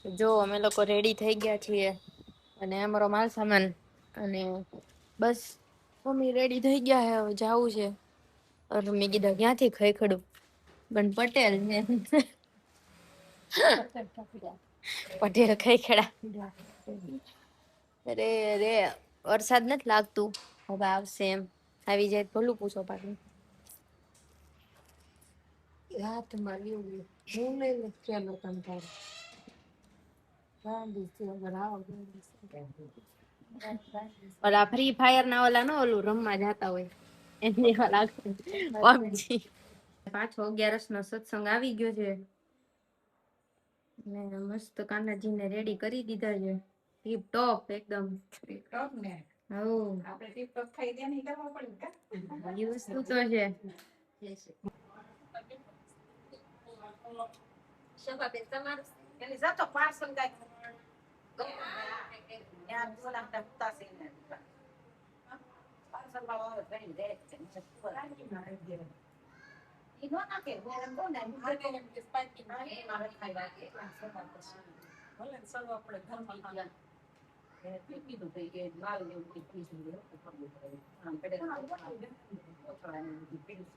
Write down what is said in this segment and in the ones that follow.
જો અમે લોકો રેડી થઈ ગયા છીએ અને અમારો માલ સામાન અને બસ મમ્મી રેડી થઈ ગયા હે હવે જાવું છે. અરે મેં કીધા ક્યાંથી ખઈ ખડું પણ પટેલ ને પટેલ ખઈ ખડા અરે અરે વરસાદ નથી લાગતું હવે આવશે એમ આવી જાય ભલું પૂછો પાછું રાતમાં એવું હું લઈને ચાલો તમ તારે ઓલા ફ્રી ફાયર ના ઓલા નો ઓલું રમવા જાતા હોય એની પબજી પાછો 11 નો સત્સંગ આવી ગયો છે ને મસ્ત કાનાજીને રેડી કરી દીધા છે ટીપ ટોપ એકદમ ટીપ ટોપ ને હો આપણે ટીપ ટોપ થઈ ગયા નહીં કરવા પડે કા એ વસ્તુ તો છે શોભાબેન તમારું એની જતો પાર્સલ કાઈ યાર બોલાવતા ઉતાસે ને પાર્સલ વાળો આવે ભણી દે છે ઈ નો નાખે ગરમ કોને મારે એમ કે સ્પાઈકી મારે મારે ખાઈ લાગે ભલે સર્વ આપણે ઘરમાં એ કીધું તો કે માલ ને એવું કીધું છે તો ખબર પડે આમ પડે ઓછળાની પીડું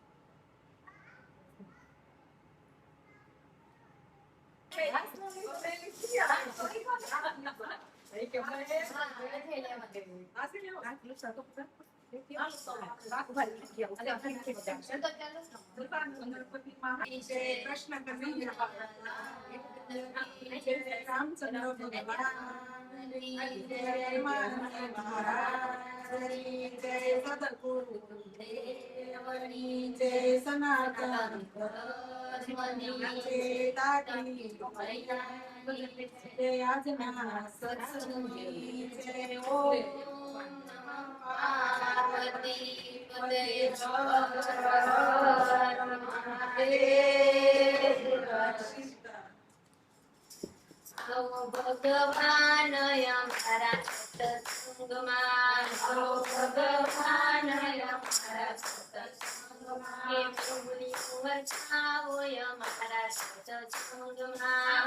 ભગવાન અમારા સત્સંગમાં ભગવાન અમારા સત્સંગમાં વરસાવો અમારા સત્સંગમાં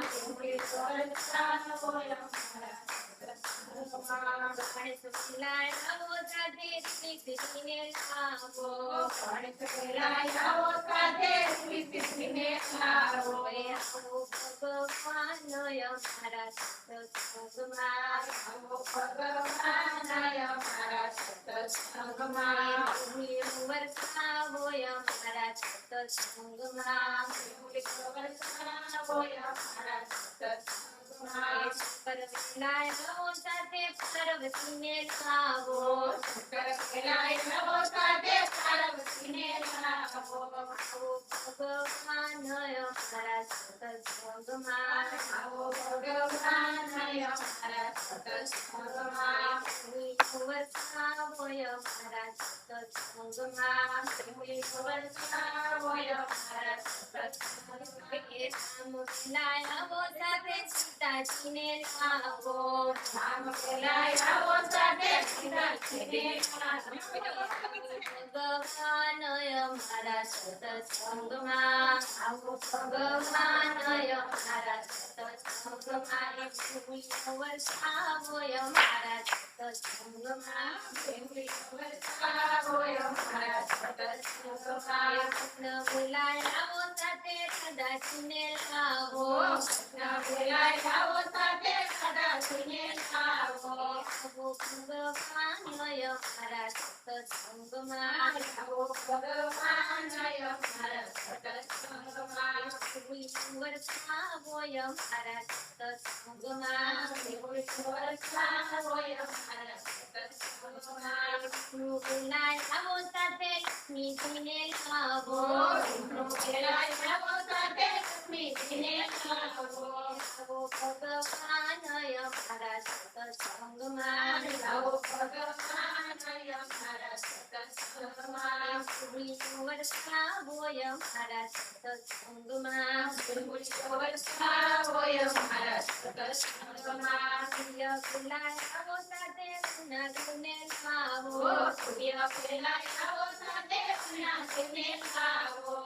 દેવનાથને લાવો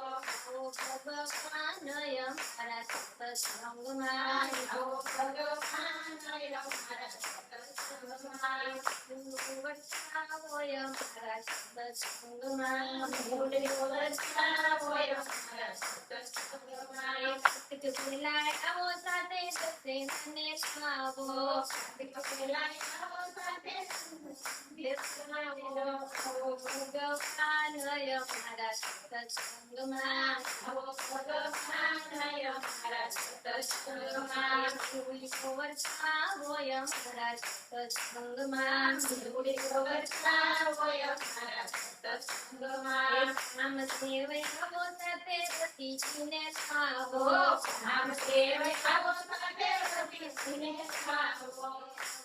ભગવાન અમારા સત્સંગમાં આવો ભગવાન અમારા સત્સંગમાં વરસાવો અમારા સત્સંગમાં વરસાવો અમારા સત્સંગમાં પેલા આવો સાથે મને લાવો પેલા આવો સાથે ભગવાન અમારા સત્સંગમાં આવો ભગવાન અમારા સત્સંગમાં વરસાવો અમારા સત્સંગમાં વરસાવો અમારા સત્સંગમાં આમ દેવ આવો સાથે સતીજીને લાવો આમ દેવ આવો સાથે સતીજીને લાવો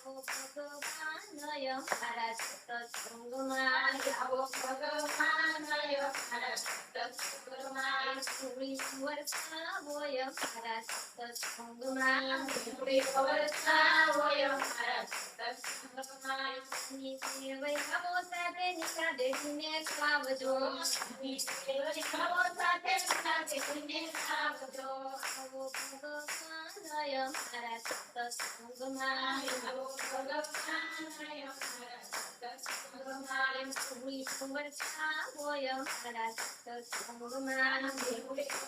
ભગવાન અમારા સત્સંગમાં આવો ભગવાન અમારા સત્સંગમાં વરસાવો અમારા સત્સંગમાં વરસાવો અમારા સત્સંગમાં દેવ આવો સાથે નિકાદેશને લાવજો દેવ આવો સાથે નિકાદેશને લાવજો આવો ભગવાન અમારા સત્સંગમાં આવો ભગવાન અમારા સત્સંગમાં વરસાવો અમારા સત્સંગમાં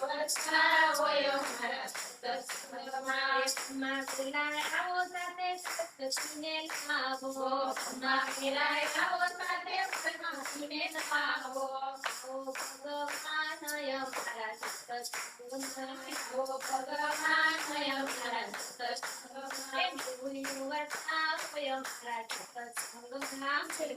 વરસાવો અમારા સત્સંગમાં પેલા આવો સાથે સતીને લાવો પેલા આવો સાથે સતીને લાવો ભગવાન અમારા સત્સંગમાં ભગવાન અમારા સત્સંગમાં વરસાવો અમારા સત્સંગમાં વરસાવો અમારા સત્સંગમાં ભગવાન અમારા સત્સંગમાં ભગવાન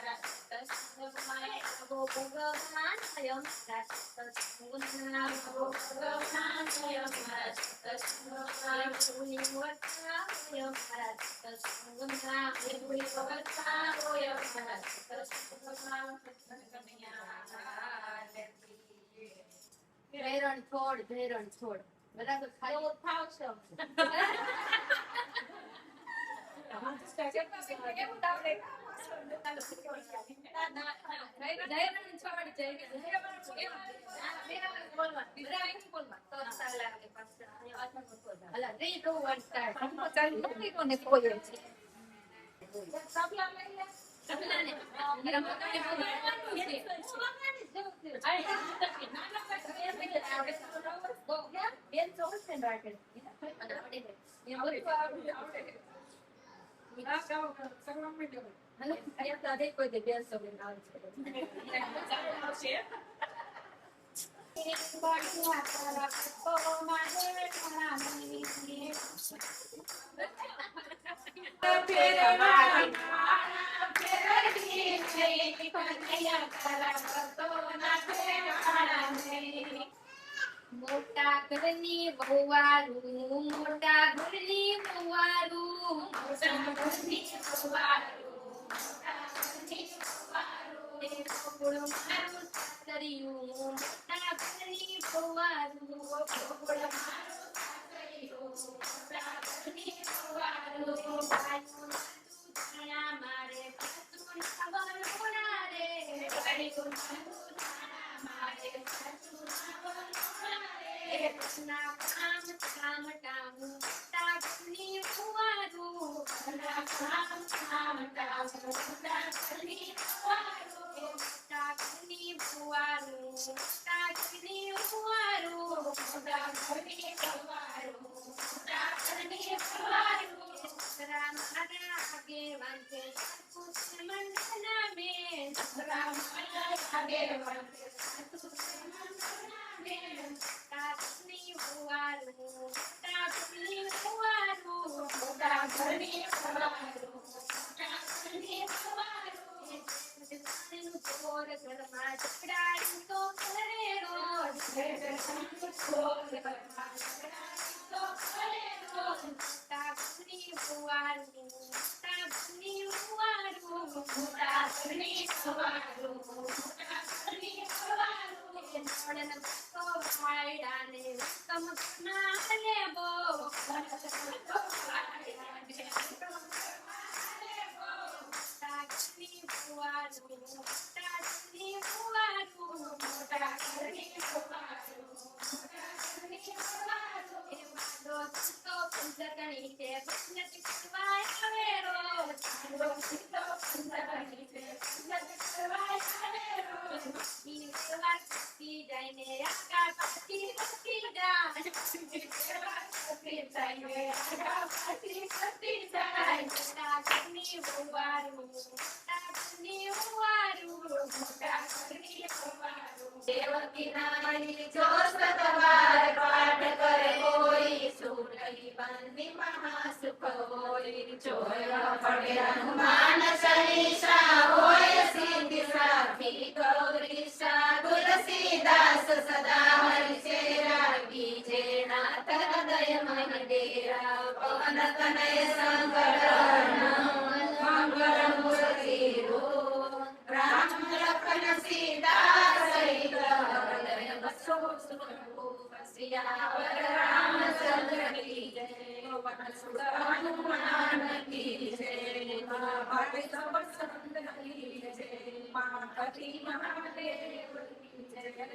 અમારા સત્સંગમાં વરસાવો અમારા સત્સંગમાં વરસાવો અમારા સત્સંગમાં ધૈરણ છોડ બરાબર ખાલી થાવ છો મોટા ઘરની બહુવારું મોટા ઘરની બહુવારું મારું સાસરિયું મોટા ઘરની બહુવારું મારે પંચકણી છે પંચક કરવાય આવેરો ચાંદો સીધો પંચકણી છે પંચક કરવાય આવેરો ઈ સેવા કરતી જઈને આગા પાછી કરતી જાય કરતી જઈને આગા પાછી કરતી જાય મોટા ઘરની ઉવારું મોટા ઘરની ઉવારું મોટા ઘરની ઉવારું દેવકી નાની જો સતવાર પાઠ કરે કોઈ સુરઈ બંદી મહાસુખ હોય જોયા પડે હનુમાન ચાલીસા હોય સિદ્ધિ સાખી ગૌરીશા તુલસીદાસ સદા હરિ છે રાગી જે નાથ હૃદય મન ડેરા પવન તનય શંકર મંગળ મૂર્તિ રૂપ રામ લખન સીતા સહિત હૃદય બસો સુખ સિયાવર રામચંદ્ર કી જય પવન સુત હનુમાન કી જય મહાભારત સંબંધ કી જય મહાપતિ મહાદેવ કી જય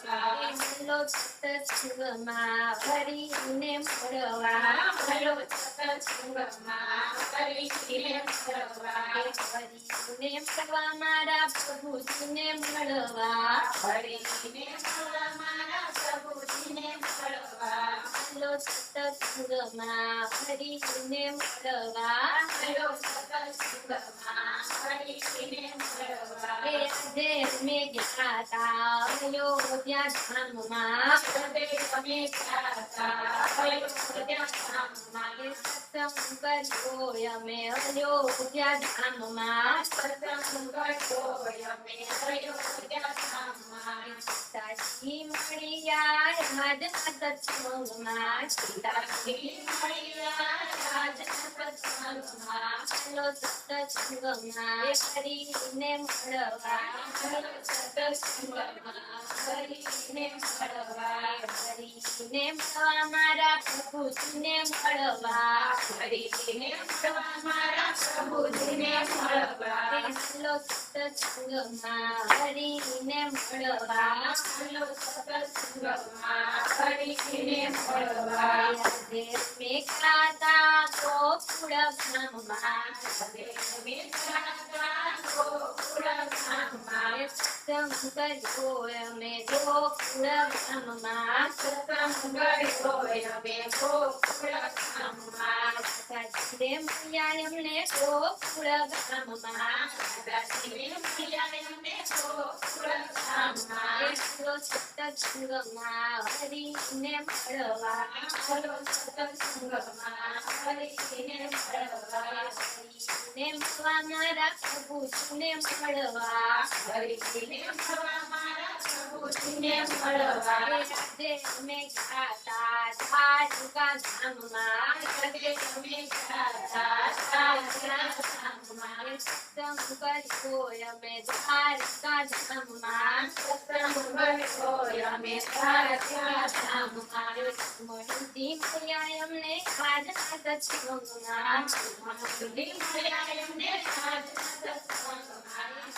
રામે સત્સંગમાં ફરીને મળવા ભલો સત્સંગમાં ફરીને મળવા ફરીને મળવા મારા પ્રભુજીને મળવા ફરીને મળવા મારા પ્રભુજીને મળવા ભલો સત્સંગમાં ફરીને મળવા ભલો સત્સંગમાં ફરીને મળવા આજે મેં ગયા તા અયોધ્યા ધામમાં અમે ગયા તા અયોધ્યા ધામમાં સત્સંગ કર્યો અમે અયોધ્યા ધામમાં સત્સંગ કર્યો અમે અયોધ્યા ધામમાં સીતાજી મળ્યા રાજના સત્સંગમાં સીતાજી મળ્યા રાજના સત્સંગમાં ભલો સત્સંગમાં ફરીને મળવા ભલો સત્સંગમાં ફરીને મળવા ફરીને મળવા મારા પ્રભુજીને મળવા ફરીને મળવા મારા પ્રભુજીને મળવા ભલો સત્સંગમાં ફરીને મળવા ભલો સત્સંગમાં ફરીને મળવા મેં ખાતા ગોકુળ ધામમાં મેં ખાતા ગોકુળ ધામમાં સત્સંગ કર્યો અમે ગોકુળ ધામમાં સત્સંગ કર્યો અમે ગોકુળ ધામમાં દાદાજી મળ્યા અમને ગોકુળ ધામમાં દાદાજી મળ્યા અમને ગોકુળ ધામમાં સત્સંગમાં હરિને મળવા ભલો સત્સંગમાં હરિને મળવા હરિને મળવા મારા પ્રભુજીને મળવા હરિને મળવા મારા પ્રભુજીને મળવા આજે અમે ગાતા દ્વારકા ધામમાં આજે અમે ગાતા દ્વારકા ધામમાં સત્સંગ કર્યો અમે દ્વારકા ધામમાં સત્સંગ કર્યો અમે દ્વારકા ધામમાં મળી મળ્યા એમને આજના સત્સંગમાં મળી મળ્યા એમને આજના સત્સંગમાં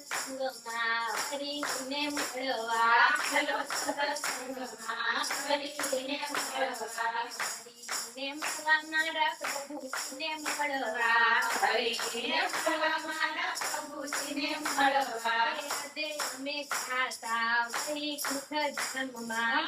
સત્સંગમાં હરિને મળવા સત્સંગમાં હરિને મળવા હરિને મળવા મારા પ્રભુને મળવા હરિને મળવા મારા પ્રભુને મળવા અમે ખાતા વૈકુંઠ ધામમાં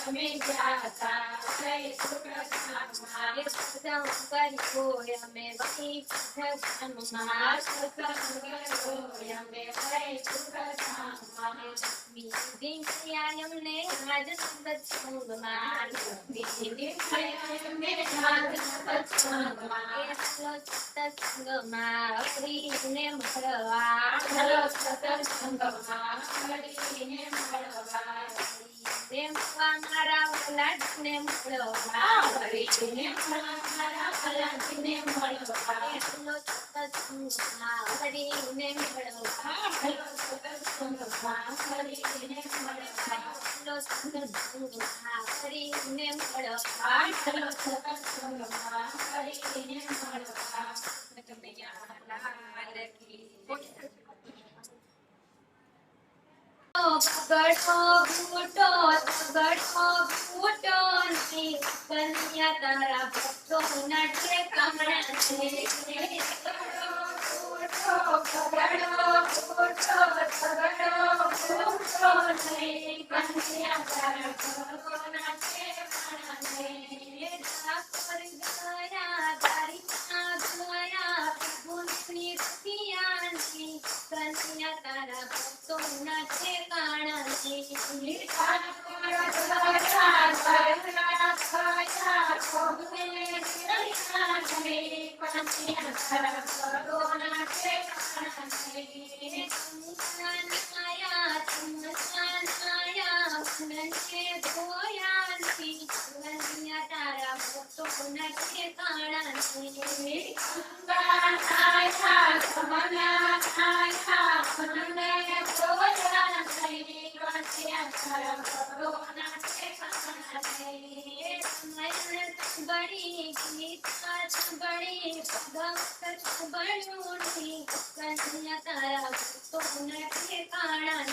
અમે જાતા વૈકુંઠ ધામમાં સત્સંગ કર્યો અમે વૈકુંઠ ધામમાં સત્સંગ કર્યો અમે વૈકુંઠ ધામમાં વિધિયા અમને આજ સત્સંગમાં વિધિયા અમને આજ સત્સંગમાં સત્સંગમાં હરિને મળવા સત્સંગમાં હરિને મળવા મારા વલાડને મળવા હરિને મારા વલાડને મળવા સત્સંગમાં હરિને મળવા સત્સંગમાં હરિને મળવા સત્સંગમાં હરિને મળવા સત્સંગમાં હરિને મળવા ગડો બૂટો ની કન્યા તારા ભક્તો ના ઠેકાણા છે ગડો બૂટો ની કન્યા તારા ભક્તો ના ઠેકાણા છે ઠાકોર ગયા તારીના ગયા પ્રભુની રખિયાની કન્યા તારા ભક્તો ના ઠેકાણા છે ઠાકોર ગયા તારીના ગયા પ્રભુની રખિયાની કન્યા તારા ભક્તો ના ઠેકાણા છે તારા ભક્તો ના ઠેકાણા બડી ગીતા બડી ભગવત બળુની કન્યા તારા ભક્તો ના ઠેકાણા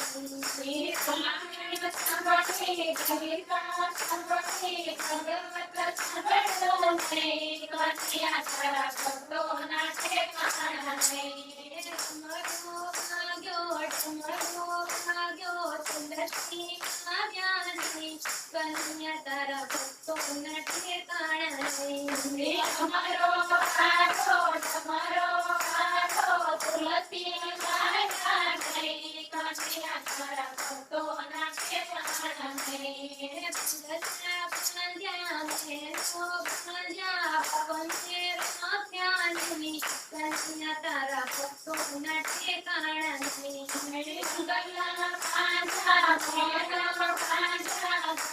કન્યા તારા ભક્તો ના ઠેકાણા તુલસી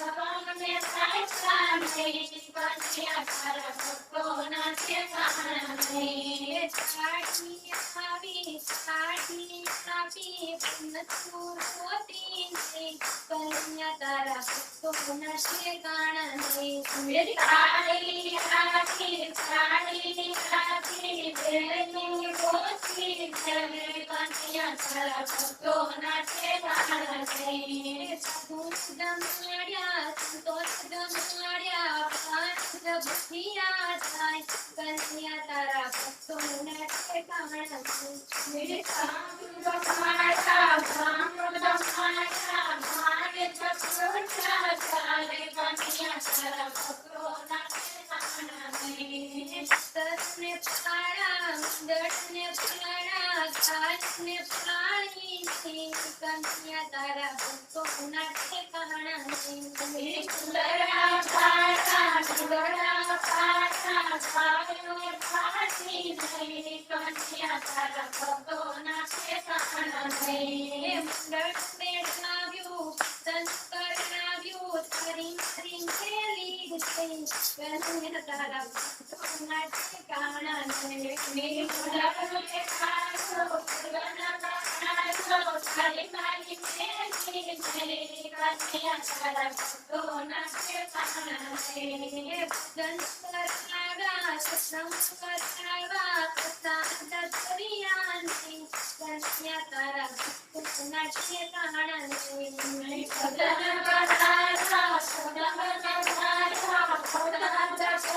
કન્યા તારા ભક્તો ના ઠેકાણા કન્યા તારા ભક્તો ના કન્યા તારા ભક્તો ના તસને પાળા દળને પાળા ઘાસને પાણી કન્યા તારા ભક્તો ના ઠેકાણા કન્યા તારા ભક્તો ના ઠેકાણા મંડળ બેઠાવ્યું સંસ્કર આવ્યું હરી હરી ખેલી કન્યા તારા ભક્તો ના ઠેકાણા કન્યા તારા ભક્તો ના ભજન કરનારા સત્સંગ કરનારા કથા દરિયાની કન્યા તારા ભક્તના ઠેકાણા નહીં. ભજન કરનારા સત્સંગ કરનારા કથા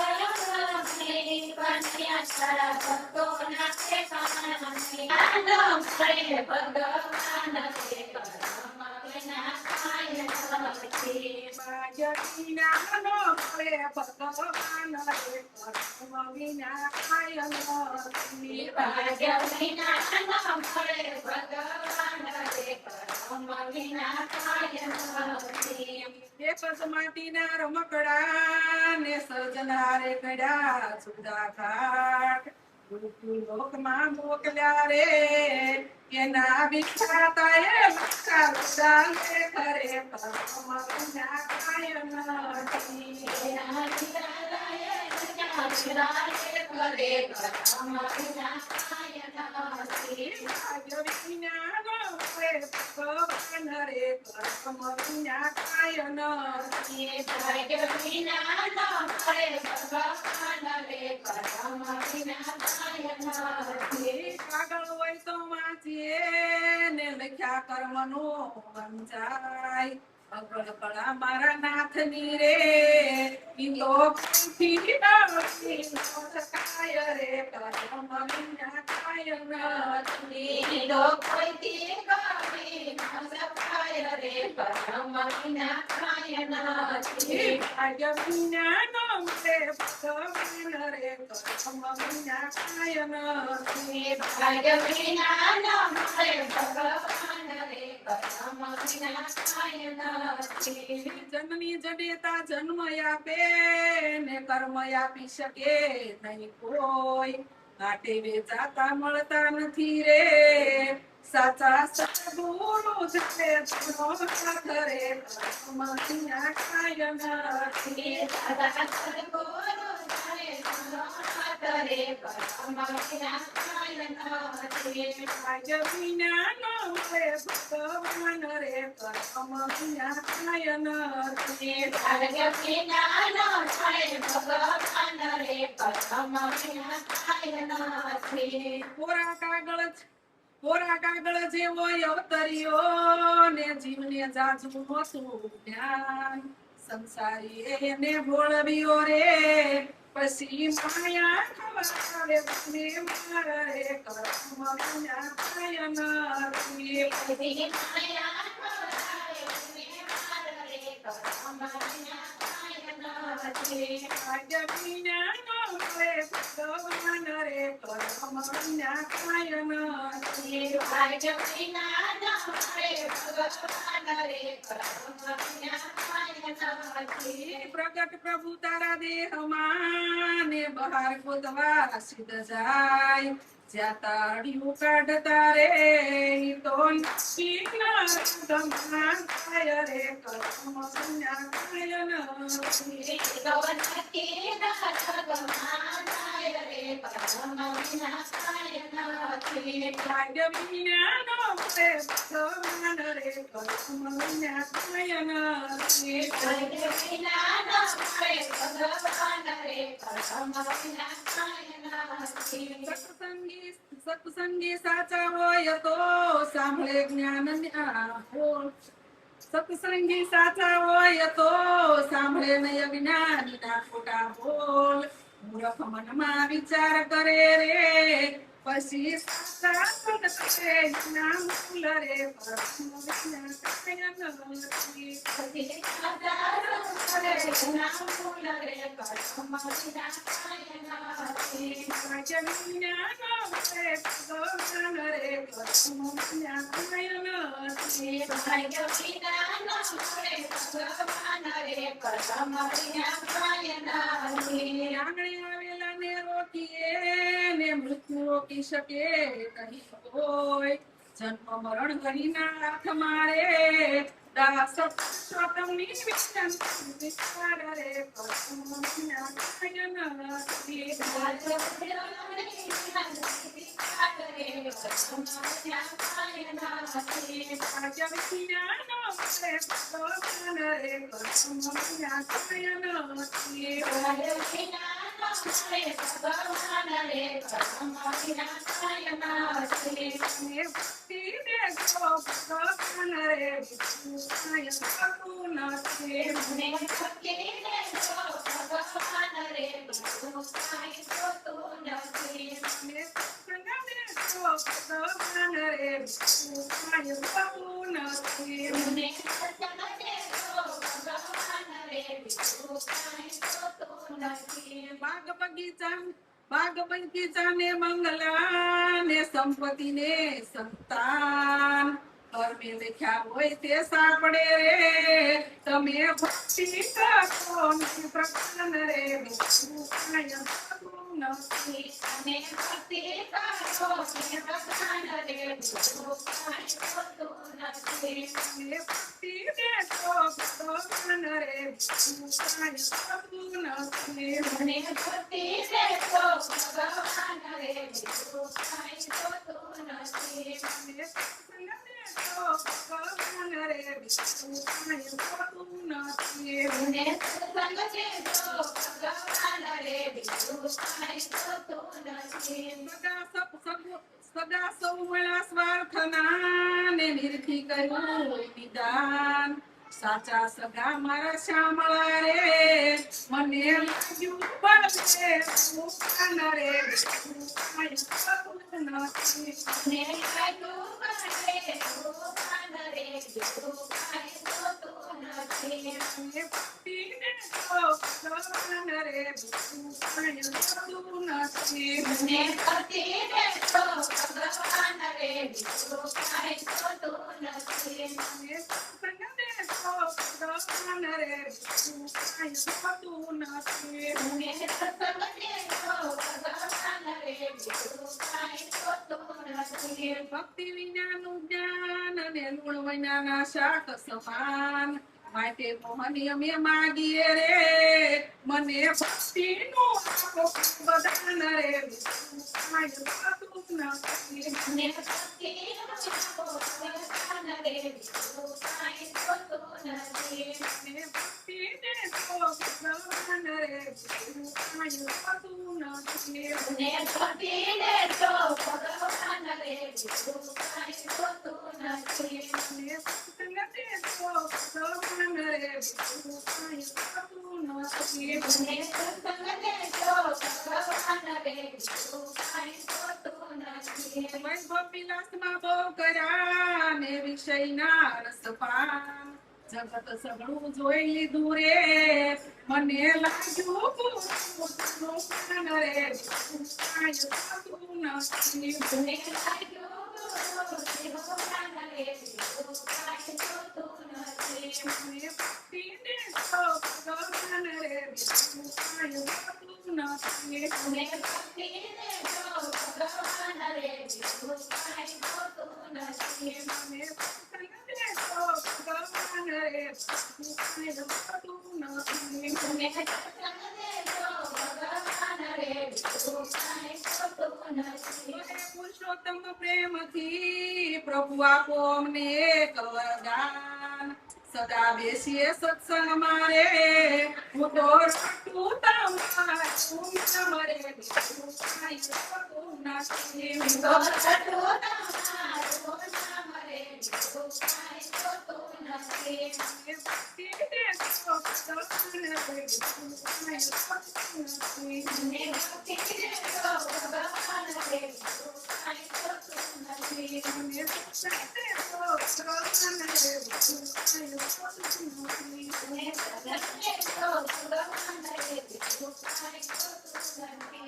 દરિયાની કન્યા તારા ભક્તોના ઠેકાણા નહીં. આનંદ કરે ભગવાન તે કરમ વિના કાંઈ નથી. બાજરીનાનો ફળે ભગવાન રે કર્મ વિના કાંઈ નથી. ભાગ્ય વિના ન મળે ભગવાન રે કર્મ વિના કાંઈ નથી. એ પદ્માટીના રમકડા ને સર્જનારે કડા સુધા ઘાટ લોકમાં મોકલ્યા રે એના વિખ્યાતા એ વિખ્યાતા કરે કર્મ વિના કાંઈ નથી. એના વિચારાએ વિચારાએ કરે કર્મ વિના કાંઈ નથી. ભાગ્ય વિનાનો ફળે ભગવાન રે કર્મ વિના કાંઈ નથી. ભાગ્ય વિના ન મળે ભગવાન રે કર્મ વિના કાંઈ નથી. કાગળ હોય તો વાંચીએ ને લખ્યા કર્મનું વંચાય. અગળ કળા મારા નાથની રે ઈ તો કોઈથી નથી ન શકાય રે કર્મ વિના કાંઈ નથી. તો કોઈથી કરી ન શકાય રે કર્મ વિના કાંઈ નથી. ભાગ્ય વિનાનો મળે ભગવાન રે કર્મ વિના કાંઈ નથી. ભાગ્ય વિના ન મળે ભગવાન રે કર્મ વિના કાંઈ નથી. જનની જડેતા જન્મ આપે ને કર્મ આપી શકે નહીં કોઈ. માટે વેચાતા મળતા નથી રે સાચા સદગુરુ છે ધનો કરે કર્મ વિના કાંઈ નથી. દાદા સદગુરુ કરે કરે કર્મ વિના કાંઈ નથી. ભાગ્ય વિનાનો મળે ભગવાન રે કર્મ વિના કાંઈ નથી. ભાગ્ય વિના ન મળે ભગવાન રે કર્મ વિના કાંઈ નથી. કોરા કાગળ જેવો અવતર્યો ને જીવને જાજુ નહોતું જ્ઞાન. સંસારી એને ભોળવ્યો રે પછી માયા ખવડાવે મને મારા રે કર્મ વિના કાંઈ નથી. પછી માયા ખવડાવે મને મારા રે કર્મ વિના કાંઈ નથી. ભાગ્ય વિનાનો મળે ભગવાન રે કર્મ વિના કાંઈ નથી. ભાગ્ય વિના ન મળે ભગવાન રે કર્મ વિના કાંઈ નથી. પ્રગટ પ્રભુ તારા દેહમાં ને બહાર ગોતવા સિદ્ધ જાય. જ્યાં તાળિયું કાઢતા રે ઈ તો નક્કીના રંગમાં થાય રે કર્મ વિના કાંઈ નથી. તો નક્કી ન જગમાં થાય રે કર્મ વિના કાંઈ નથી. ભાગ્ય વિનાનો મળે ભગવાન રે કર્મ વિના કાંઈ નથી. ભાગ્ય વિના ન મળે ભગવાન રે કર્મ વિના કાંઈ નથી. સત્સંગી સાચા હોય તો સાંભળે જ્ઞાન સત્સંગી સાચા હોય તો સાંભળે નય જ્ઞાનીના ખોટા બોલ. મૂર્ખ મનમાં વિચાર કરે રે પછી સાચા સદકે જ્ઞાન મૂલ રે કર્મ વિના કાંઈ નથી. પછી હજારો કરે ગુના મૂલ રે કર્મ વિના કાંઈ નથી. ભાગ્ય વિનાનો મળે ભગવાન રે કર્મ વિના કાંઈ નથી. ભાગ્ય વિના ન મળે ભગવાન રે કર્મ વિના કાંઈ નથી. આંગણે આવેલા ને રોકીએ ને મૃત્યુ રોકી શકે નહીં કોઈ. જન્મ મરણ ઘડીના હાથ મારે દાસ પુરુષોત્તમની વિચાર રે કર્મ વિના કાંઈ નથી. ભાગ્ય વિના ન મળે ભગવાન રે કર્મ વિના કાંઈ નથી. ભાગ્ય વિના ન મળે ભગવાન રે કર્મ વિના કાંઈ નથી. ભાગ્ય વિના ન મળે ભગવાન રે કર્મ વિના કાંઈ નથી. અને ભક્તિ દેજો ભગવાન રે બીજું કાંઈ થતું નથી. મને ભક્તિ દેજો ભગવાન રે બીજું કાંઈ જોતું નથી. અને સત્સંગ દેજો ભગવાન રે બીજું કાંઈ થતું નથી. મને સત્સંગ દેજો ભગવાન રે બીજું કાંઈ જોતું નથી. બાગ બગીચા ને મંગલા ને સંપત્તિ ને સંતાન કર્મે લખ્યા હોય તે સાંપડે રે તમે ભક્તિ કરો ને પ્રસન્ન રે બીજું કાંઈ થતું નથી. અને ભક્તિ કરો ને ભગવાન રે બીજું કાંઈ જોતું નથી. અને ભક્તિ દેજો ભગવાન રે બીજું કાંઈ થતું નથી. મને ભક્તિ દેજો ભગવાન રે બીજું કાંઈ જોતું નથી. અને સત્સંગ દેજો ભગવાન રે બીજું કાંઈ થતું નથી. મને સત્સંગ દેજો ભગવાન રે બીજું કાંઈ જોતું નથી. સગા સૌ મળ્યા સ્વાર્થના ને નિરખી કર્યું નિદાન સાચા સગા મારા શ્યામળા રે મને લાગ્યું બળદે ભગવાન રે બીજું કાંઈ થતું નથી. મને લાગ્યું બળદે ભગવાન રે બીજું કાંઈ જોતું નથી. અને ભક્તિ દેજો ભગવાન રે બીજું કાંઈ થતું નથી. મને ભક્તિ દેજો ભગવાન રે બીજું કાંઈ જોતું નથી. અને સત્સંગ દેજો ભગવાન રે બીજું કાંઈ થતું નથી. મને સત્સંગ દેજો ભગવાન રે બીજું કાંઈ જોતું નથી. ભક્તિ વિનાનું જ્ઞાન અને ગુણ વિનાના શાક સમાન માટે મોહની અમે માગીએ રે મને ભક્તિનું આપો વરદાન રે બીજું કાંઈ થતું નથી. મને ભક્તિ આપો વરદાન રે બીજું કાંઈ જોતું નથી. અને ભક્તિ દેજો ભગવાન રે બીજું કાંઈ થતું નથી. મને ભક્તિ દેજો ભગવાન રે બીજું કાંઈ જોતું નથી. અને સત્સંગ દેજો ભગવાન રે બીજું કાંઈ થતું નથી. મને સત્સંગ દેજો ભગવાન રે બીજું કાંઈ જોતું નથી. વૈભવ વિલાસમાં બહુ કર્યા ને વિષયના રસપાન જગત સગળું જોઈ લીધું રે મને લાગ્યું ભગવાન રે બીજું કાંઈ થતું નથી. મને લાગ્યું ભગવાન રે બીજું કાંઈ જોતું નથી. અને ભક્તિ દેજો ભગવાન રે બીજું કાંઈ થતું નથી. મને ભક્તિ દેજો ભગવાન રે બીજું કાંઈ જોતું નથી. અને સત્સંગ દેજો ભગવાન રે બીજું કાંઈ થતું નથી. મને સત્સંગ દેજો ભગવાન રે બીજું કાંઈ જોતું નથી. હે પુરુષોત્તમ પ્રેમથી પ્રભુ આપો અમને એક વરદાન સદા બેસીએ સત્સંગમાં રે હું તો રાખું તમારું નામ રે બીજું કાંઈ થતું નથી. તો રટું તમારું નામ રે બીજું કાંઈ જોતું નથી. અને ભક્તિ દેજો ભગવાન રે બીજું કાંઈ થતું નથી. મને ભક્તિ દેજો ભગવાન રે બીજું કાંઈ જોતું નથી. અને સત્સંગ દેજો ભગવાન રે બીજું કાંઈ થતું નથી. મને સત્સંગ દેજો ભગવાન રે બીજું કાંઈ જોતું નથી.